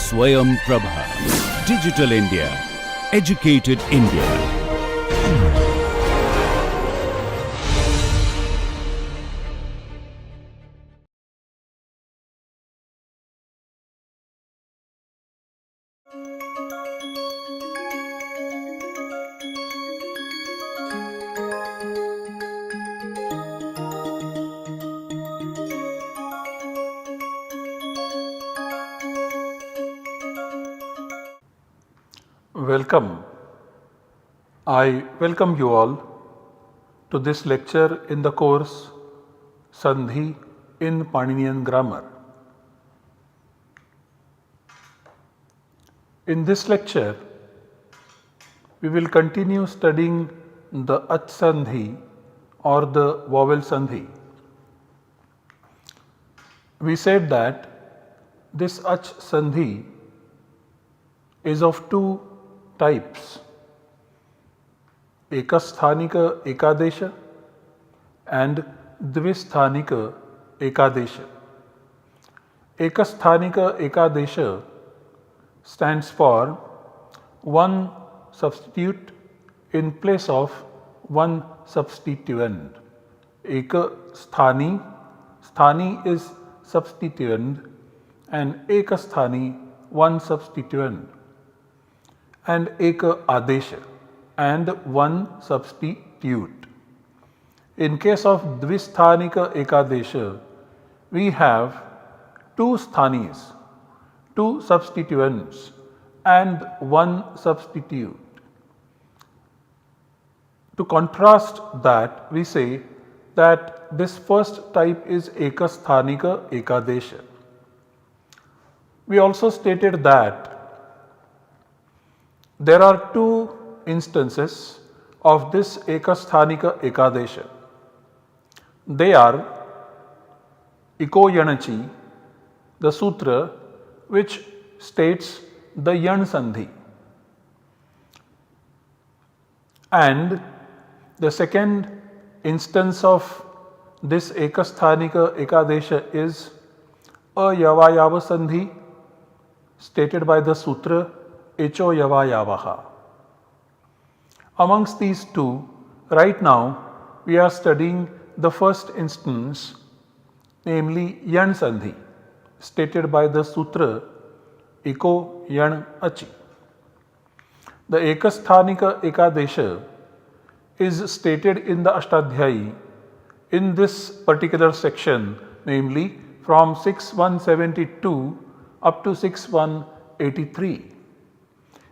Swayam Prabha. Digital India. Educated India. Welcome. I welcome you all to this lecture in the course Sandhi in Paninian grammar. In this lecture, we will continue studying the ach sandhi or the vowel sandhi. We said that this ach sandhi is of two types, ekasthanika ekadesha and dvisthanika ekadesha. Ekasthanika ekadesha stands for one substitute in place of one substituent. Ekasthani, sthani is substituent and ekasthani one substituent, and eka adesha and one substitute. In case of dvisthanika ekadesha, we have two sthanis, two substituents and one substitute. To contrast that, we say that this first type is ekasthanika ekadesha. We also stated that there are two instances of this ekasthanika ekadesha. They are Iko Yanachi, the sutra which states the yan sandhi, and the second instance of this ekasthanika ekadesha is ayavayava sandhi stated by the sutra echo yavayavaha. Amongst these two, right now we are studying the first instance, namely yan sandhi stated by the sutra iko yan achi. The ekasthanika ekadesha is stated in the Ashtadhyayi in this particular section, namely from 6172 up to 6183.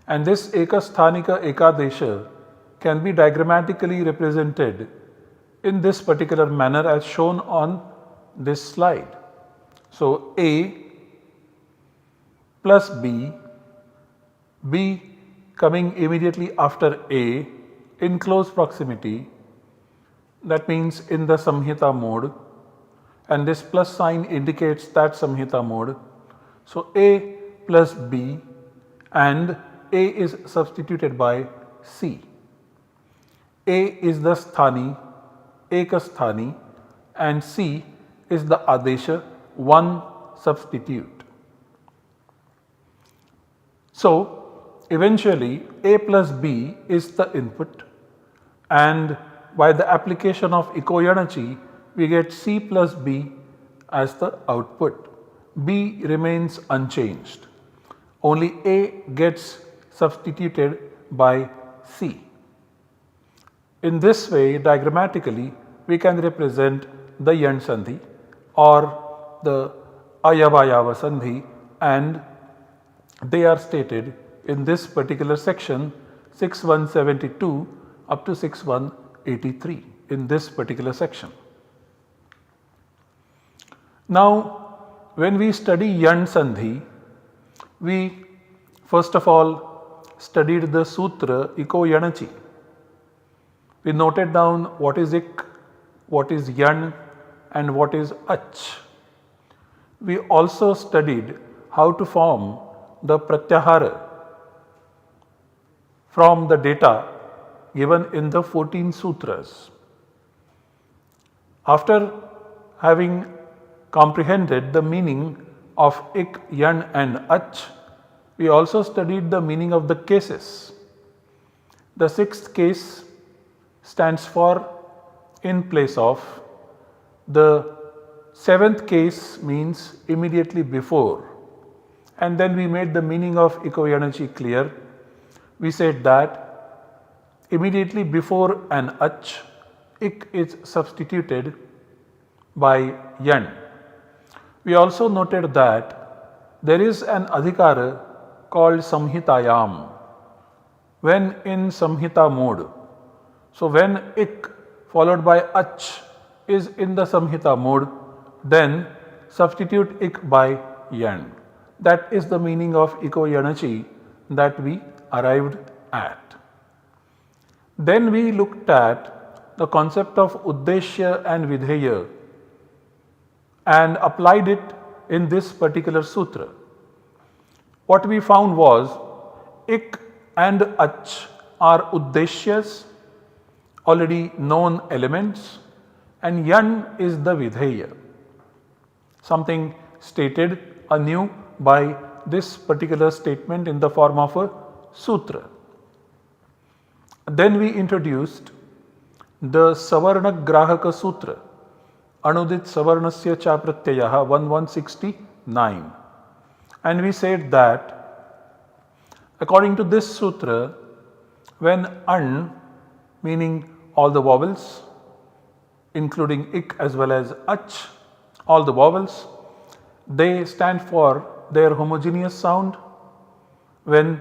And this ekasthanika ekadesha can be diagrammatically represented in this particular manner as shown on this slide. So A plus B, B coming immediately after A in close proximity, that means in the samhita mode, and this plus sign indicates that samhita mode. So A plus B, and A is substituted by C. A is the sthani, ekasthani, and C is the adesha, one substitute. So eventually A plus B is the input, and by the application of ikoyanachi we get C plus B as the output. B remains unchanged. Only A gets substituted by C. In this way, diagrammatically, we can represent the yan sandhi or the ayavayava sandhi, and they are stated in this particular section 6172 up to 6183 in this particular section. Now, when we study yan sandhi, we first of all studied the sutra iko yanachi. We noted down what is ik, what is yan, and what is ach. We also studied how to form the pratyahara from the data given in the 14 sutras. After having comprehended the meaning of ik, yan and ach, We also studied the meaning of the cases. The sixth case stands for in place of. The seventh case means immediately before. And then we made the meaning of ikoyanachi clear. We said that immediately before an ach, ik is substituted by yan. We also noted that there is an adhikara called samhitayam when in samhita mode. So when ik followed by ach is in the samhita mode, then substitute ik by yan. That is the meaning of ikoyanachi that we arrived at. Then we looked at the concept of uddeshya and vidheya and applied it in this particular sutra. What we found was ik and ach are uddeshyas, already known elements, and yan is the vidheya, something stated anew by this particular statement in the form of a sutra. Then we introduced the Savarna Grahaka Sutra, Anudit Savarnasya cha Pratyayah 1169. And we said that according to this sutra, when an, meaning all the vowels, including ik as well as ach, all the vowels, they stand for their homogeneous sound when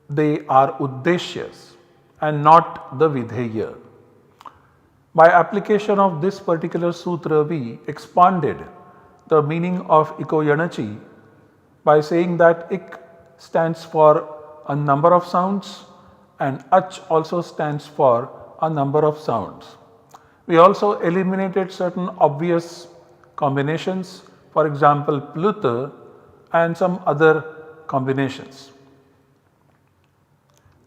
they are uddeshyas and not the vidheya. By application of this particular sutra, we expanded the meaning of ikoyanachi by saying that ik stands for a number of sounds and ach also stands for a number of sounds. We also eliminated certain obvious combinations, for example pluta and some other combinations.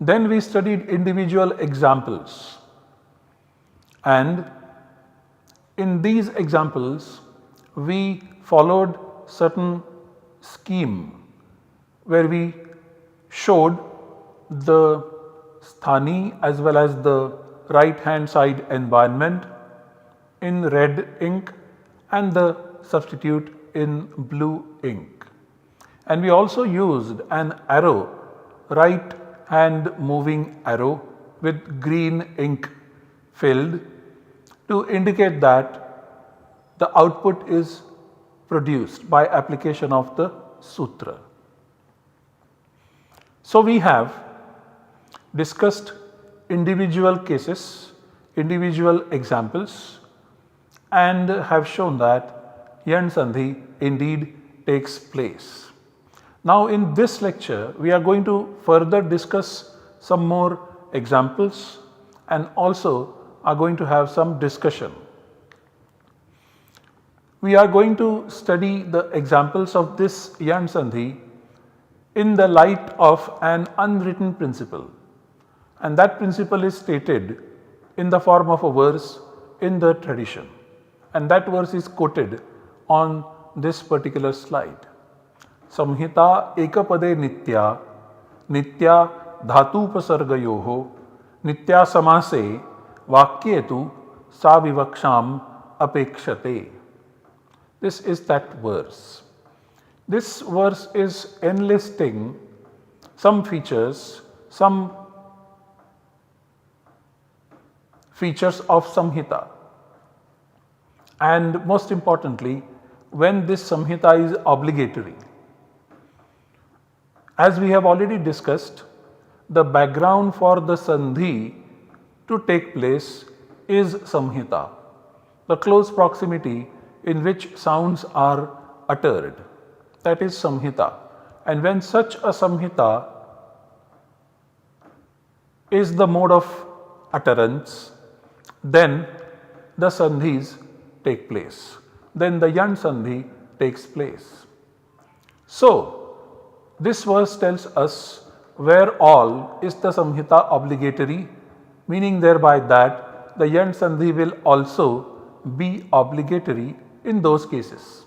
Then we studied individual examples, and in these examples we followed certain scheme where we showed the sthani as well as the right hand side environment in red ink and the substitute in blue ink. And we also used an arrow, right hand moving arrow with green ink filled to indicate that the output is produced by application of the sutra. So we have discussed individual cases, individual examples, and have shown that yan sandhi indeed takes place. Now in this lecture we are going to further discuss some more examples and also are going to have some discussion. We are going to study the examples of this yan sandhi in the light of an unwritten principle, and that principle is stated in the form of a verse in the tradition, and that verse is quoted on this particular slide. Samhita ekapade nitya, nitya dhatupasargayoho, nitya samase vakyetu sa vivaksham apekshate. This is that verse. This verse is enlisting some features, some features of Samhita, and most importantly when this Samhita is obligatory. As we have already discussed, the background for the sandhi to take place is Samhita, the close proximity in which sounds are uttered, that is Samhita. And when such a Samhita is the mode of utterance, then the sandhis take place, then the yan sandhi takes place. So this verse tells us where all is the Samhita obligatory, meaning thereby that the yan sandhi will also be obligatory in those cases.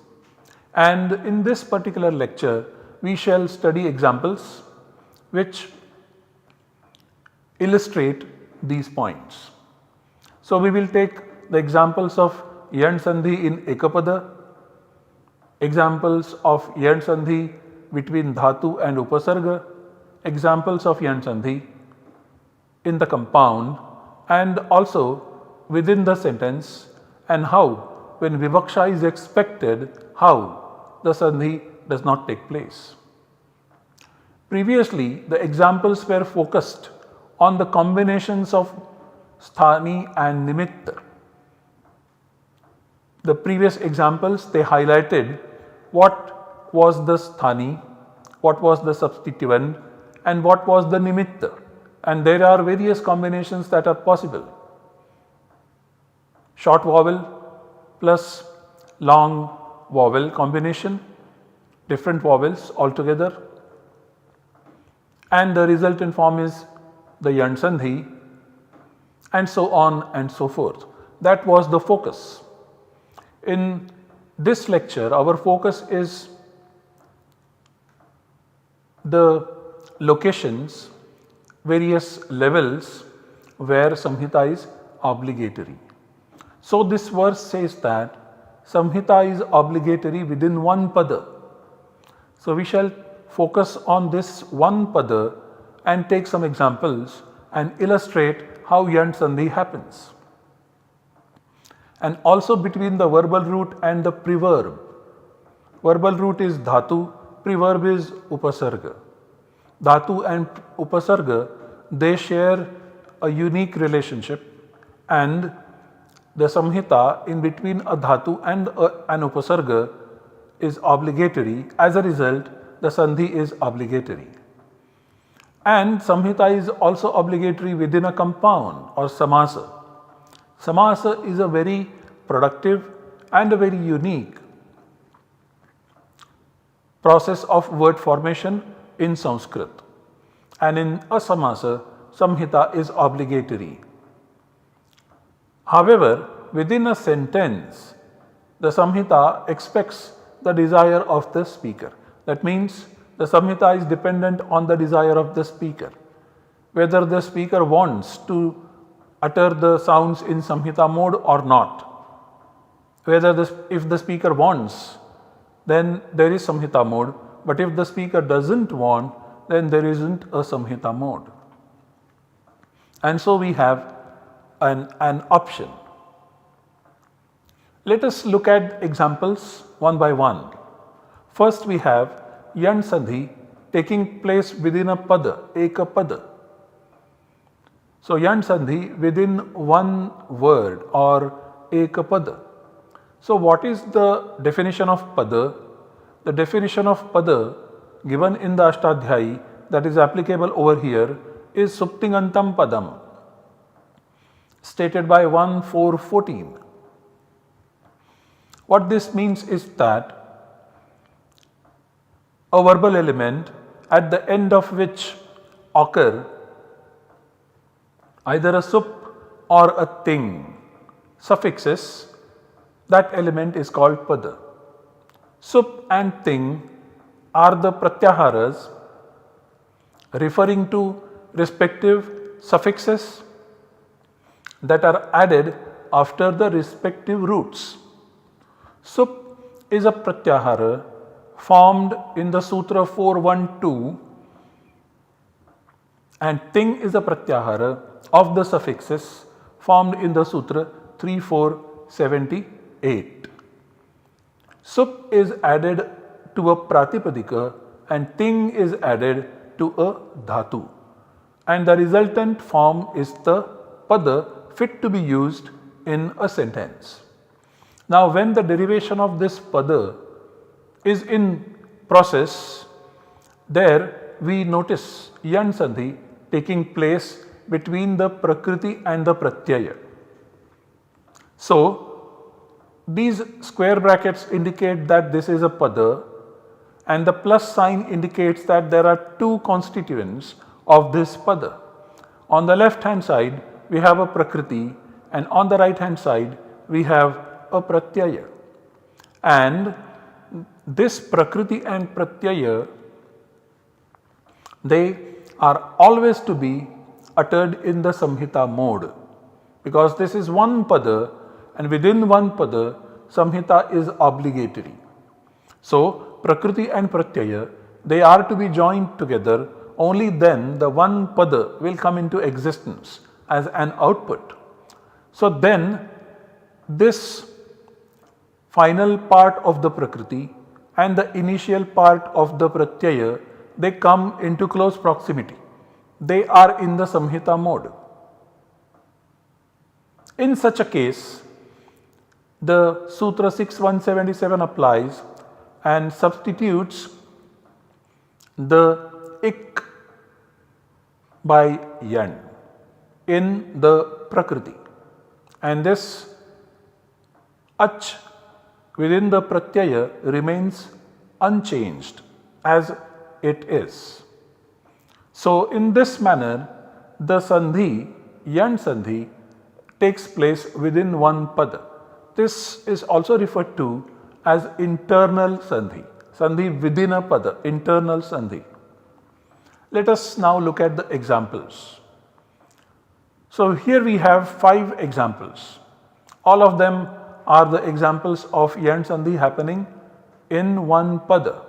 And in this particular lecture we shall study examples which illustrate these points. So, we will take the examples of Yan Sandhi in Ekapada, examples of Yan Sandhi between Dhatu and Upasarga, examples of Yan Sandhi in the compound and also within the sentence, and how when Vivaksha is expected, how the Sandhi does not take place. Previously, the examples were focused on the combinations of Sthani and Nimitta. The previous examples, they highlighted what was the Sthani, what was the substituent and what was the Nimitta, and there are various combinations that are possible. Short vowel plus long vowel combination, different vowels altogether, and the resultant form is the Yan Sandhi, and so on and so forth. That was the focus. In this lecture, our focus is the locations, various levels where Samhita is obligatory. So, this verse says that Samhita is obligatory within one pada. So, we shall focus on this one pada and take some examples and illustrate how Yan Sandhi happens. And also between the verbal root and the preverb. Verbal root is Dhatu, preverb is Upasarga. Dhatu and Upasarga, they share a unique relationship, and the Samhita in between a Dhatu and an Upasarga is obligatory. As a result, the Sandhi is obligatory. And Samhita is also obligatory within a compound or Samasa. Samasa is a very productive and a very unique process of word formation in Sanskrit. And in a Samasa, Samhita is obligatory. However, within a sentence, the Samhita expects the desire of the speaker. That means the Samhita is dependent on the desire of the speaker. Whether the speaker wants to utter the sounds in Samhita mode or not. If the speaker wants, then there is Samhita mode, but if the speaker doesn't want, then there isn't a Samhita mode. And so we have an option. Let us look at examples one by one. First we have Yan Sandhi taking place within a pada, eka pada. So Yan Sandhi within one word or eka pada. So what is the definition of pada? The definition of pada given in the Ashtadhyayi that is applicable over here is Suptingantam Padam, stated by 1.4.14. What this means is that a verbal element at the end of which occur either a sup or a ting suffixes, that element is called pada. Sup and ting are the pratyaharas referring to respective suffixes that are added after the respective roots. Sup is a pratyahara formed in the Sutra 412 and ting is a pratyahara of the suffixes formed in the Sutra 3478. Sup is added to a pratipadika and ting is added to a dhatu, and the resultant form is the pada fit to be used in a sentence. Now when the derivation of this pada is in process, there we notice Yan Sandhi taking place between the prakriti and the pratyaya. So these square brackets indicate that this is a pada, and the plus sign indicates that there are two constituents of this pada. On the left hand side we have a prakriti and on the right hand side we have a pratyaya, and this prakriti and pratyaya they are always to be uttered in the Samhita mode, because this is one pada, and within one pada Samhita is obligatory. So Prakriti and Pratyaya, they are to be joined together, only then the one pada will come into existence as an output. So then this final part of the Prakriti and the initial part of the Pratyaya, they come into close proximity. They are in the Samhita mode. In such a case, the Sutra 6177 applies and substitutes the ik by yan in the Prakriti, and this ach within the Pratyaya remains unchanged as it is. So in this manner the sandhi, yan sandhi, takes place within one pada. This is also referred to as internal sandhi, sandhi within a pada, internal sandhi. Let us now look at the examples. So here we have 5 examples. All of them are the examples of yan sandhi happening in one pada.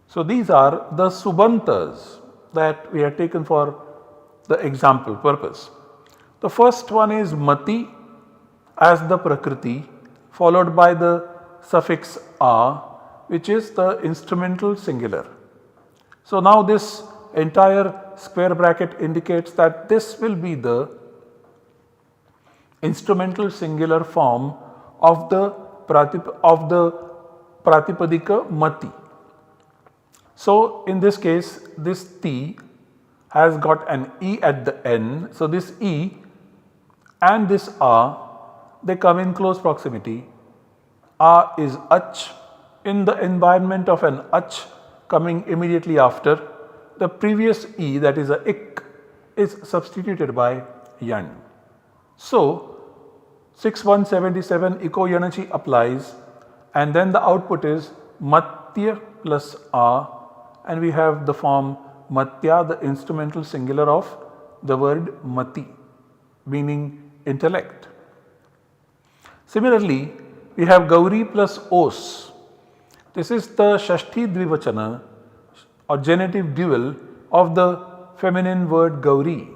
So these are the subantas that we have taken for the example purpose. The first one is mati as the Prakriti, followed by the suffix a, which is the instrumental singular. So now this entire square bracket indicates that this will be the instrumental singular form of the Pratipadika mati. So in this case, this ti has got an e at the end. So this e and this a, they come in close proximity. A is ach. In the environment of an ach coming immediately after, the previous e, that is a ik, is substituted by yan. So 6177 Iko Yanachi applies, and then the output is matya plus a, and we have the form matya, the instrumental singular of the word mati, meaning intellect. Similarly, we have Gauri plus os. This is the Shashti Dvivachana or genitive dual of the feminine word Gauri.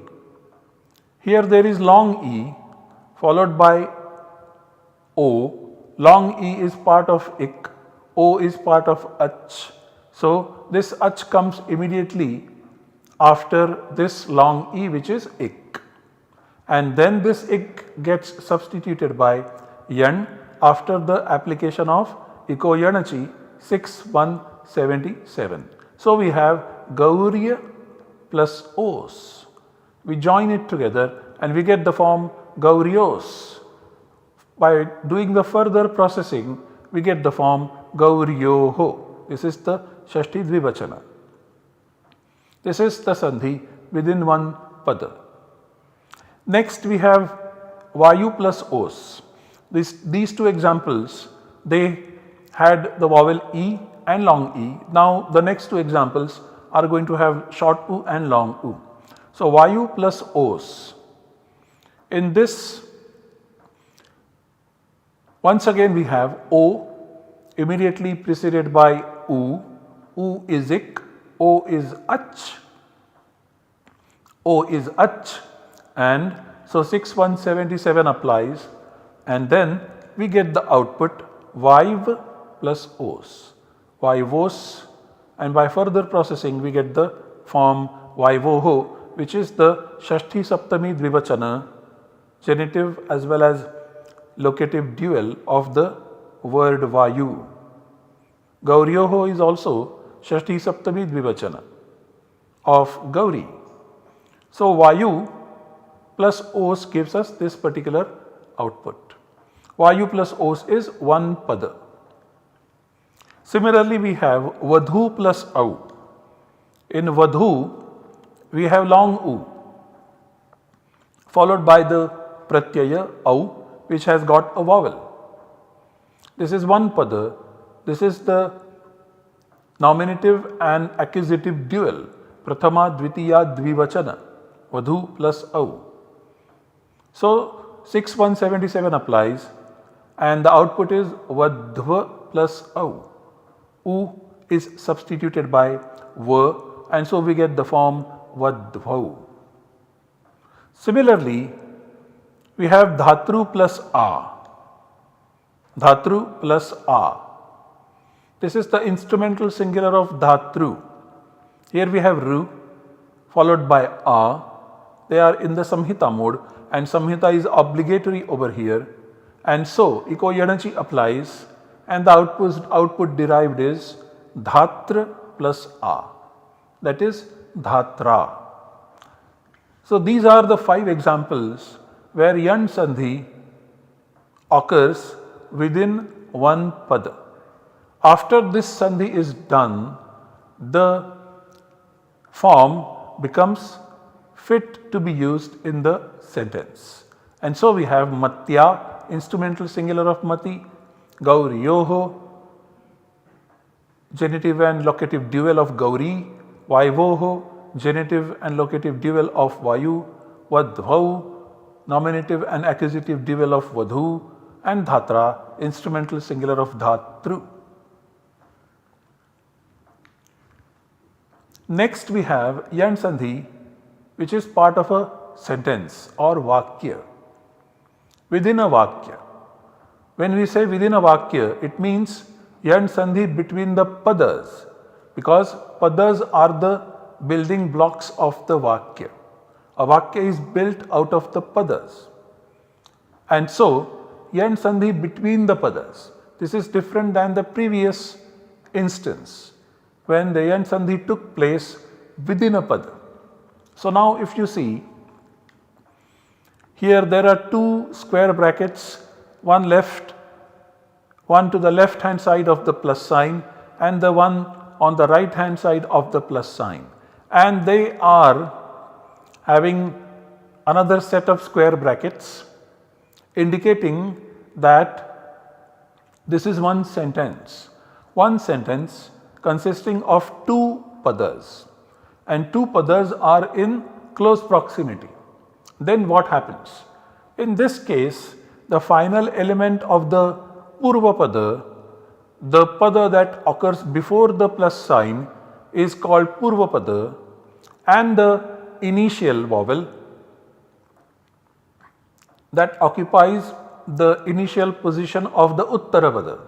Here there is long e followed by o. Long e is part of ik, o is part of ach. So this ach comes immediately after this long e, which is ik, and then this ik gets substituted by yan after the application of Iko Yanachi 6177. So we have Gauriya plus os. We join it together and we get the form Gaurios. By doing the further processing, we get the form Gauriyoho. This is the Shashti Dvivachana. This is the sandhi within one pada. Next we have Vayu plus os. These two examples, they had the vowel e and long e. Now the next two examples are going to have short u and long u. So Vayu plus os. In this, once again we have o immediately preceded by u. U is ik, o is ach, o is ach, and so 6177 applies, and then we get the output Vaiv plus os, Vaivos, and by further processing we get the form Vaivoho, which is the Shashti Saptami Dvivachana, genitive as well as locative dual of the word Vayu. Gauriyoho is also Shashti Saptami Dvivachana of Gauri. So Vayu plus os gives us this particular output. Vayu plus os is one pada. Similarly, we have Vadhu plus au. In Vadhu, we have long u followed by the pratyaya au, which has got a vowel. This is one pada. This is the Nominative and accusative dual. Prathama, Dvitiya, Dvivachana. Vadhu plus Au. So 6177 applies and the output is Vadhva plus Au. U is substituted by Va and so we get the form Vadhvau. Similarly, we have Dhatru plus A. Dhatru plus A. This is the instrumental singular of Dhatru. Here we have Ru followed by A. They are in the Samhita mode and Samhita is obligatory over here and so Eko-Yanachi applies and the output derived is Dhatra plus A, that is Dhatra. So these are the 5 examples where Yan Sandhi occurs within one pada. After this Sandhi is done, the form becomes fit to be used in the sentence. And so we have Matya, instrumental singular of Mati, Gauriyoho, genitive and locative dual of Gauri, Vaivoho, genitive and locative dual of Vayu, Vadhvau, nominative and accusative dual of Vadhu, and Dhatra, instrumental singular of Dhatru. Next we have Yan Sandhi, which is part of a sentence or Vakya. Within a Vakya. When we say within a Vakya, it means Yan Sandhi between the padas, because padas are the building blocks of the Vakya. A Vakya is built out of the padas. And so, Yan Sandhi between the padas. This is different than the previous instance when the Yan Sandhi took place within a pada. So now if you see, here there are 2 square brackets, one to the left hand side of the plus sign and the one on the right hand side of the plus sign. And they are having another set of square brackets indicating that this is one sentence. One sentence consisting of 2 padas and 2 padas are in close proximity. Then what happens? In this case, the final element of the Purva pada, the pada that occurs before the plus sign is called Purva pada and the initial vowel that occupies the initial position of the Uttara pada.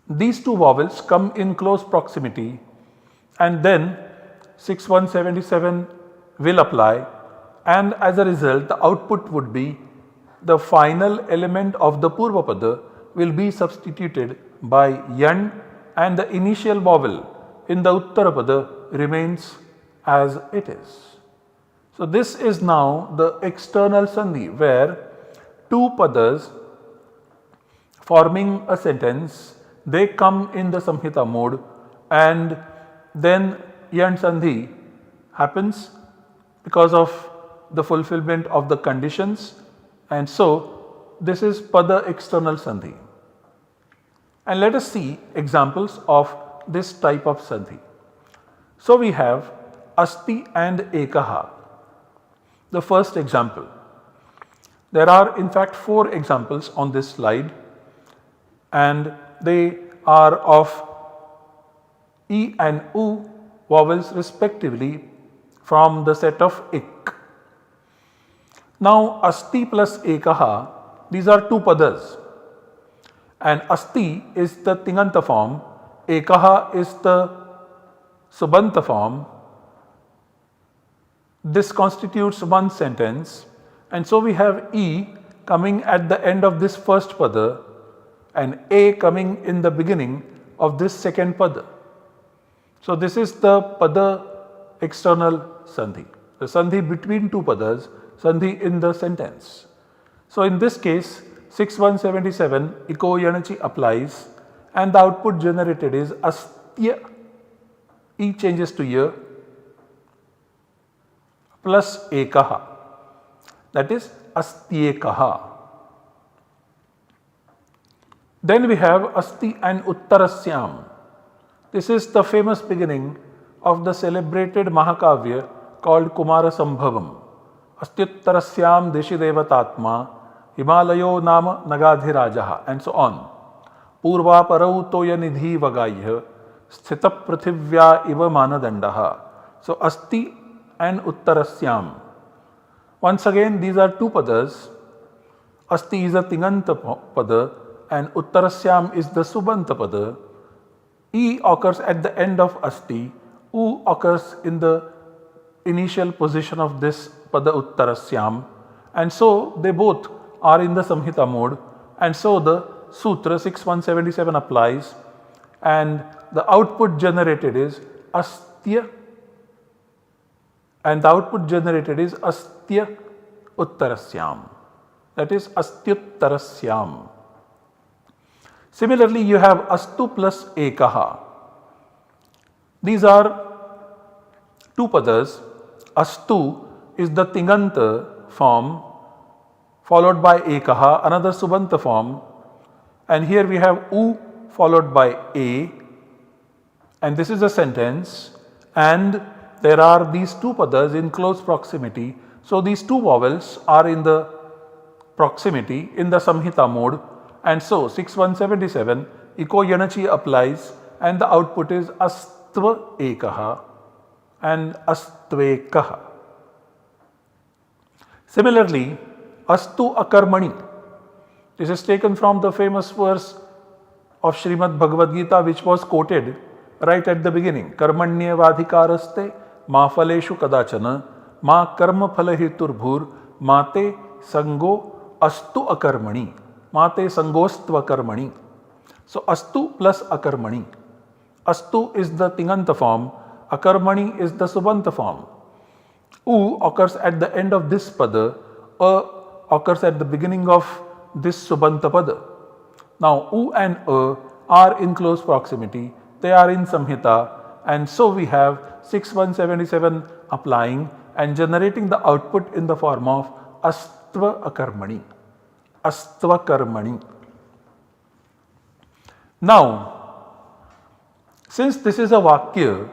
These 2 vowels come in close proximity and then 6177 will apply and as a result the output would be the final element of the Purva pada will be substituted by Yan and the initial vowel in the Uttara pada remains as it is. So this is now the external Sandhi where 2 padas forming a sentence, they come in the Samhita mode and then Yan Sandhi happens because of the fulfillment of the conditions and so this is Pada external Sandhi. And let us see examples of this type of Sandhi. So we have Asti and Ekaha. The first example. There are in fact 4 examples on this slide and they are of E and U vowels respectively from the set of Ik. Now Asti plus Ekaha, these are 2 padas and Asti is the Tinganta form, Ekaha is the Subanta form. This constitutes one sentence and so we have E coming at the end of this first pada and A coming in the beginning of this second pada. So this is the pada external Sandhi, the Sandhi between 2 padas, Sandhi in the sentence. So in this case 6177 Eko-Yanachi applies and the output generated is Astya, E changes to Ya plus Ekaha, that is Astyekaha. Then we have Asti and Uttarasyam. This is the famous beginning of the celebrated Mahakavya called Kumara Sambhavam. Astyuttarasyam Deshidevatatma Himalayo Nama Nagadhirajaha and so on. Purva Parau Toya Nidhi Vagayya Sthita Prithivya Iva Manadandaha. So Asti and Uttarasyam. Once again, these are two padas. Asti is a Tinganta pada and Uttarasyam is the Subanta pada. E occurs at the end of Asti. U occurs in the initial position of this pada Uttarasyam. And so they both are in the Samhita mode. And so the Sutra 6177 applies. And the output generated is Astya. And the output generated is Astya Uttarasyam. That is Astyuttarasyam. Similarly, you have Astu plus Ekaha. These are two padas. Astu is the Tinganta form followed by Ekaha, another Subanta form. And here we have U followed by A. And this is a sentence. And there are these two padas in close proximity. So these two vowels are in the proximity in the Samhita mode. And so 6177 Iko Yanachi applies and the output is Astva Ekaha and Astvekaha. Similarly, Astu Akarmani. This is taken from the famous verse of Srimad Bhagavad Gita which was quoted right at the beginning. Karmanya vadhikaraste ma phaleshu kadachana ma karma phalaheturbhur mate sango astu akarmani. Mate sangostva karmani. So Astu plus Akarmani. Astu is the Tinganta form. Akarmani is the Subanta form. U occurs at the end of this pada. A occurs at the beginning of this Subanta pada. Now U and A are in close proximity. They are in Samhita. And so we have 6177 applying and generating the output in the form of Astva Akarmani. Astva Karmani. Now, since this is a Vakya,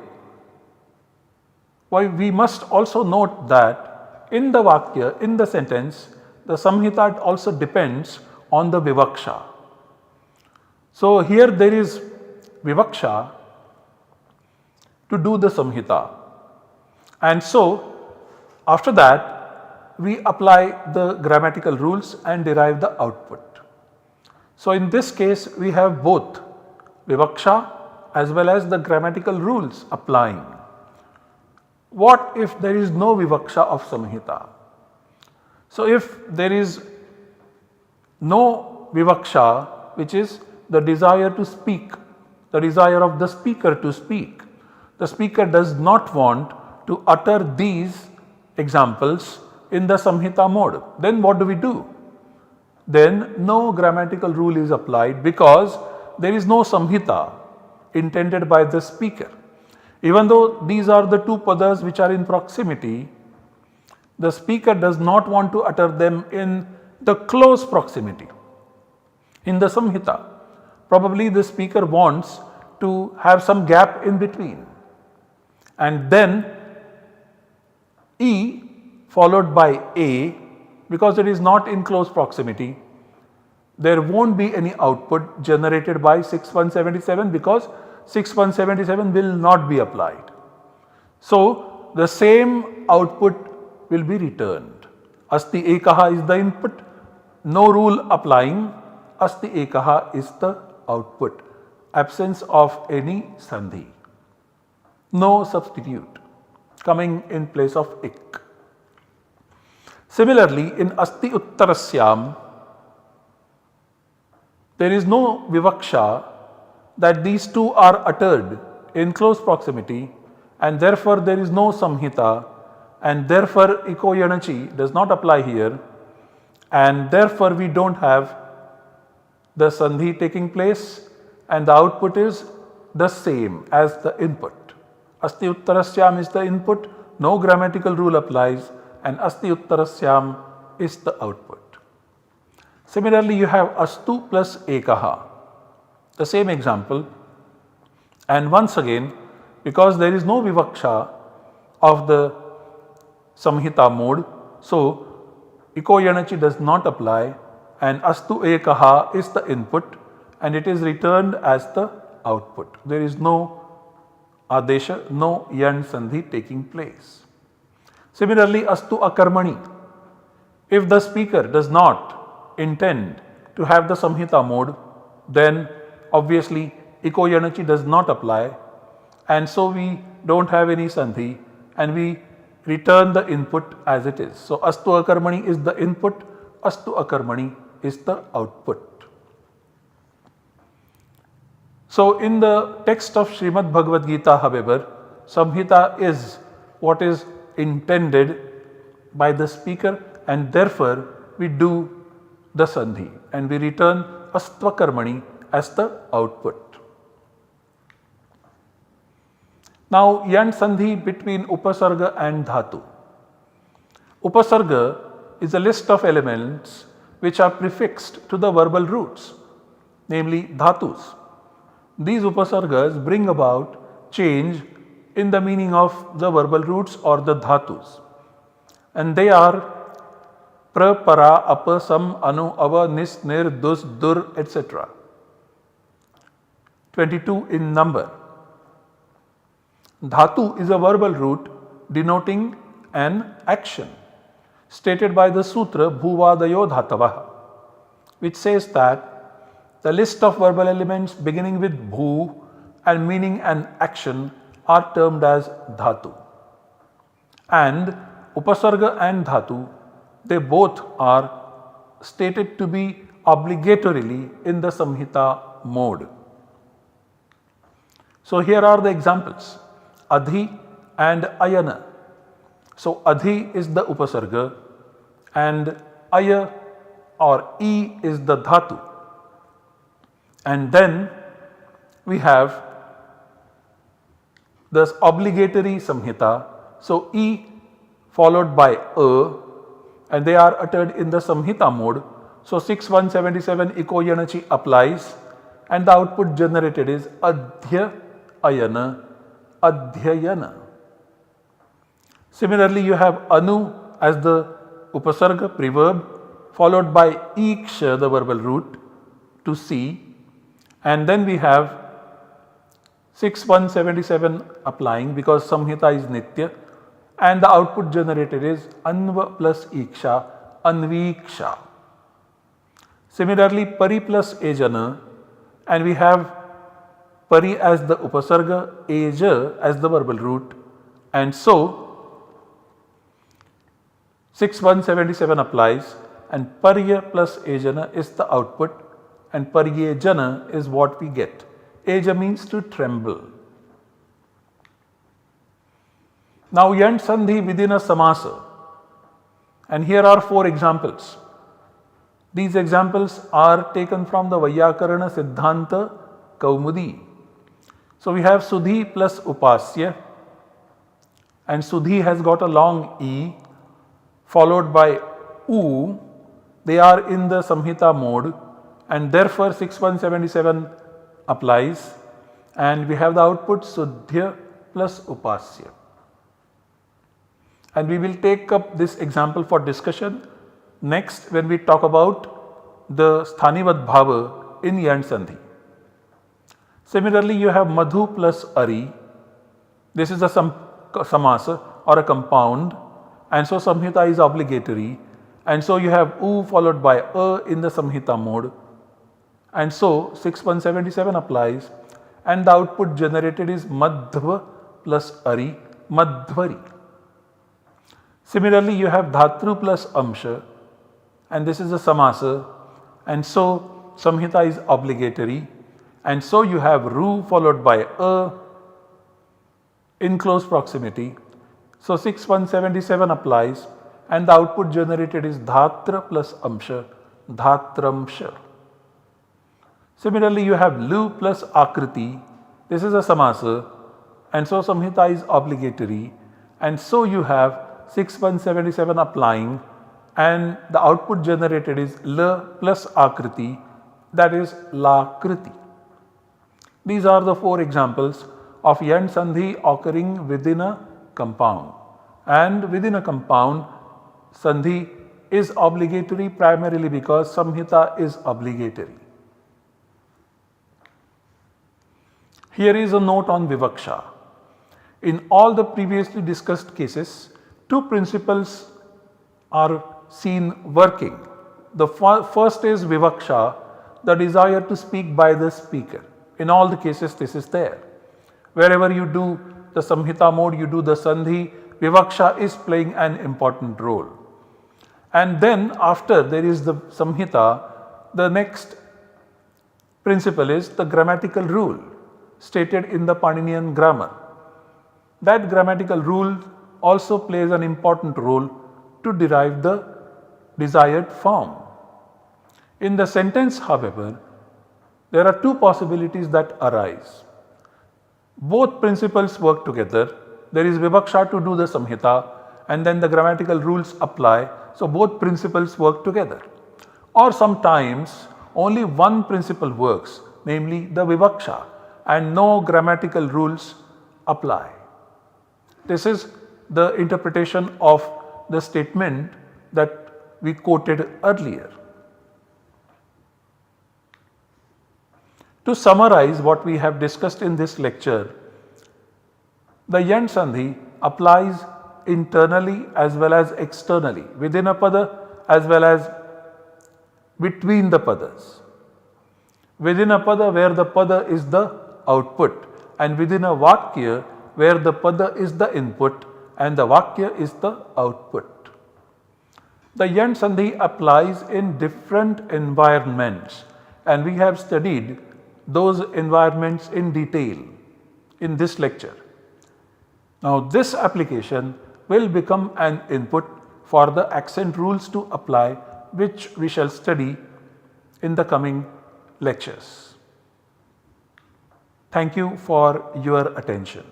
we must also note that in the Vakya, in the sentence, the Samhita also depends on the Vivaksha. So here there is Vivaksha to do the Samhita. And so after that, we apply the grammatical rules and derive the output. So in this case, we have both Vivaksha as well as the grammatical rules applying. What if there is no Vivaksha of Samhita? So if there is no Vivaksha, which is the desire to speak, the desire of the speaker to speak, the speaker does not want to utter these examples in the Samhita mode, then what do? Then no grammatical rule is applied because there is no Samhita intended by the speaker. Even though these are the two padas which are in proximity, the speaker does not want to utter them in the close proximity. In the Samhita, probably the speaker wants to have some gap in between. And then E followed by A, because it is not in close proximity, there won't be any output generated by 6177 because 6177 will not be applied. So the same output will be returned. Asti Ekaha is the input, no rule applying, Asti Ekaha is the output, absence of any sandhi, no substitute coming in place of ik. Similarly, in Asti Uttarasyam, there is no Vivaksha that these two are uttered in close proximity and therefore there is no Samhita and therefore Iko Yanachi does not apply here and therefore we don't have the Sandhi taking place and the output is the same as the input. Asti Uttarasyam is the input, no grammatical rule applies and Asti Uttarasyam is the output. Similarly, you have Astu plus Ekaha. The same example. And once again, because there is no vivaksha of the samhita mode, so ikoyanachi does not apply, and astu ekaha is the input and it is returned as the output. There is no adesha, no yan sandhi taking place. Similarly, astu akarmani. If the speaker does not intend to have the samhita mode, then obviously ikoyanachi does not apply, and so we don't have any sandhi and we return the input as it is. So astu akarmani is the input, astu akarmani is the output. So in the text of Srimad Bhagavad Gita, however, samhita is what is intended by the speaker, and therefore we do the sandhi and we return astva karmani as the output. Now yan sandhi between upasarga and dhatu. Upasarga is a list of elements which are prefixed to the verbal roots, namely dhatus. These upasargas bring about change in the meaning of the verbal roots or the dhatus, and they are pra, para, apa, sam, anu, ava, nis, nir, dus, dur, etc. 22 in number. Dhatu is a verbal root denoting an action, stated by the sutra Bhuvadayo Dhatavaha, which says that the list of verbal elements beginning with bhu and meaning an action are termed as dhatu. And upasarga and dhatu, they both are stated to be obligatorily in the samhita mode. So here are the examples: adhi and ayana. So adhi is the upasarga and aya or e is the dhatu. And then we have this obligatory samhita. So e followed by a, and they are uttered in the samhita mode. So 6177 ikoyanachi applies, and the output generated is adhya ayana adhyayana. Similarly, you have anu as the upasarga preverb followed by iksha, the verbal root, to see, and then we have 6177 applying because samhita is nitya, and the output generated is anva plus iksha, anviksha. Similarly, pari plus ejana, and we have pari as the upasarga, eja as the verbal root, and so 6177 applies, and parya plus ejana is the output, and paryejana is what we get. Eja means to tremble. Now yan sandhi within a samasa, and here are 4 examples. These examples are taken from the Vaiyakarana Siddhanta Kaumudi. So we have sudhi plus upasya, and sudhi has got a long e followed by u. They are in the samhita mode, and therefore 6177 applies, and we have the output sudhya plus upasya. And we will take up this example for discussion next when we talk about the sthanivat bhava in yan sandhi. Similarly, you have madhu plus ari. This is a samasa or a compound, and so samhita is obligatory, and so you have u followed by a in the samhita mode, and so 6177 applies, and the output generated is madhva plus ari, madhvari. Similarly, you have dhatru plus amsha, and this is a samasa, and so samhita is obligatory, and so you have ru followed by a in close proximity. So 6177 applies, and the output generated is dhatra plus amsha, dhatramsha. Similarly, you have lu plus akriti. This is a samasa, and so samhita is obligatory, and so you have 6177 applying, and the output generated is la plus akriti, that is lakriti. These are the 4 examples of yan sandhi occurring within a compound. And within a compound, sandhi is obligatory primarily because samhita is obligatory. Here is a note on vivaksha. In all the previously discussed cases, 2 principles are seen working. The first is vivaksha, the desire to speak by the speaker. In all the cases this is there. Wherever you do the samhita mode, you do the sandhi, vivaksha is playing an important role. And then after there is the samhita, the next principle is the grammatical rule stated in the Paninian grammar. That grammatical rule also plays an important role to derive the desired form. In the sentence, however, there are 2 possibilities that arise. Both principles work together. There is vivaksha to do the samhita and then the grammatical rules apply. So, both principles work together. Or sometimes only one principle works, namely the vivaksha, and no grammatical rules apply. This is the interpretation of the statement that we quoted earlier. To summarize what we have discussed in this lecture, the yan sandhi applies internally as well as externally, within a pada as well as between the padas. Within a pada where the pada is the output, and within a vakya where the pada is the input and the vakya is the output. The yan sandhi applies in different environments, and we have studied those environments in detail in this lecture. Now, this application will become an input for the accent rules to apply, which we shall study in the coming lectures. Thank you for your attention.